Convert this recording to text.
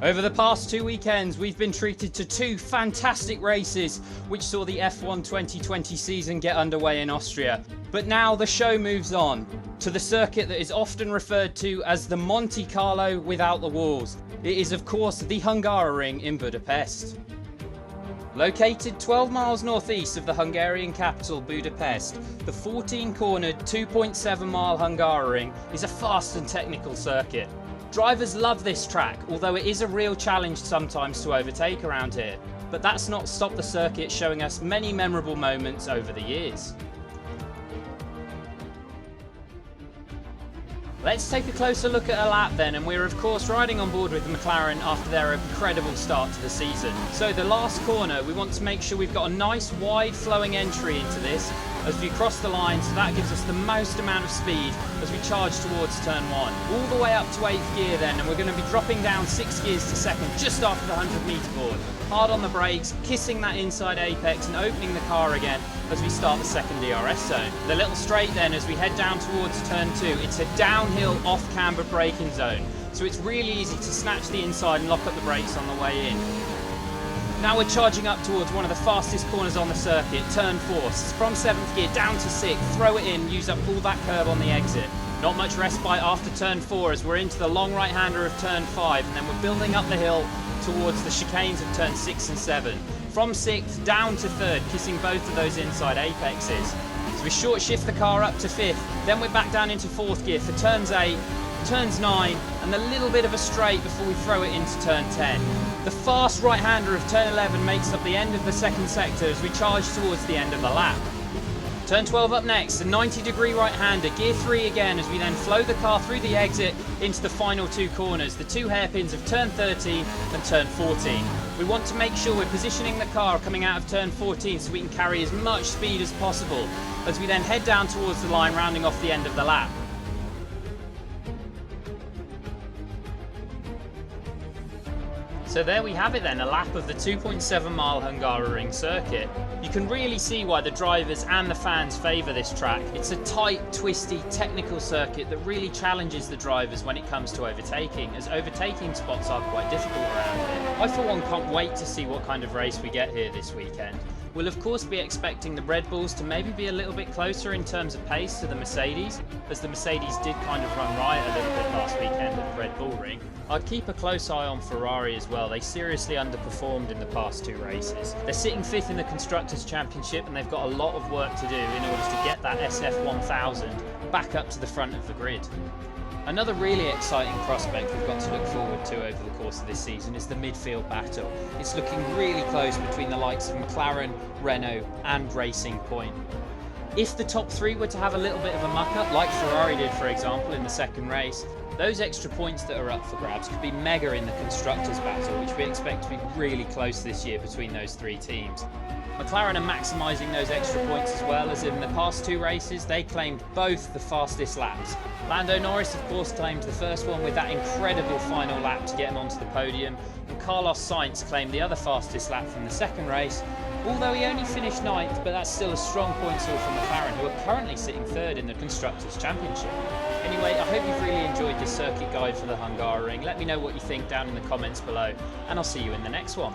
Over the past 2 weekends, we've been treated to 2 fantastic races, which saw the F1 2020 season get underway in Austria. But now the show moves on to the circuit that is often referred to as the Monte Carlo without the walls. It is, of course, the Hungaroring in Budapest. Located 12 miles northeast of the Hungarian capital, Budapest, the 14-cornered 2.7-mile Hungaroring is a fast and technical circuit. Drivers love this track, although it is a real challenge sometimes to overtake around here. But that's not stopped the circuit showing us many memorable moments over the years. Let's take a closer look at a lap then, and we're of course riding on board with the McLaren after their incredible start to the season. So the last corner, we want to make sure we've got a nice wide flowing entry into this as we cross the line, so that gives us the most amount of speed as we charge towards turn 1. All the way up to 8th gear then, and we're going to be dropping down 6 gears to second just after the 100 metre board. Hard on the brakes, kissing that inside apex and opening the car again as we start the second DRS zone. The little straight then as we head down towards turn 2, it's a downhill off-camber braking zone, so it's really easy to snatch the inside and lock up the brakes on the way in. Now we're charging up towards one of the fastest corners on the circuit, turn 4, from 7th gear down to 6th, throw it in, use up all that curb on the exit. Not much respite after turn 4 as we're into the long right-hander of turn 5, and then we're building up the hill towards the chicanes of turn 6 and 7. From 6th down to 3rd, kissing both of those inside apexes. So we short shift the car up to 5th, then we're back down into 4th gear for turns 8, turns 9, and a little bit of a straight before we throw it into turn 10. The fast right-hander of turn 11 makes up the end of the second sector as we charge towards the end of the lap. Turn 12 up next, a 90-degree right-hander, gear 3 again as we then flow the car through the exit into the final 2 corners, the 2 hairpins of turn 13 and turn 14. We want to make sure we're positioning the car coming out of turn 14 so we can carry as much speed as possible as we then head down towards the line, rounding off the end of the lap. So there we have it then, a lap of the 2.7-mile Hungaroring circuit. You can really see why the drivers and the fans favour this track. It's a tight, twisty, technical circuit that really challenges the drivers when it comes to overtaking, as overtaking spots are quite difficult around here. I for one can't wait to see what kind of race we get here this weekend. We'll of course be expecting the Red Bulls to maybe be a little bit closer in terms of pace to the Mercedes, as the Mercedes did kind of run riot a little bit last weekend at the Red Bull Ring. I'd keep a close eye on Ferrari as well. They seriously underperformed in the past 2 races. They're sitting 5th in the Constructors' Championship and they've got a lot of work to do in order to get that SF1000 back up to the front of the grid. Another really exciting prospect we've got to look forward to over the course of this season is the midfield battle. It's looking really close between the likes of McLaren, Renault and Racing Point. If the top 3 were to have a little bit of a muck-up, like Ferrari did for example in the second race, those extra points that are up for grabs could be mega in the Constructors' battle, which we expect to be really close this year between those 3 teams. McLaren are maximising those extra points as well, as in the past 2 races they claimed both the fastest laps. Lando Norris of course claimed the first one with that incredible final lap to get him onto the podium, and Carlos Sainz claimed the other fastest lap from the second race, although he only finished 9th, but that's still a strong points haul from McLaren, who are currently sitting 3rd in the Constructors' Championship. Anyway, I hope you've really enjoyed this circuit guide for the Hungaroring. Let me know what you think down in the comments below, and I'll see you in the next one.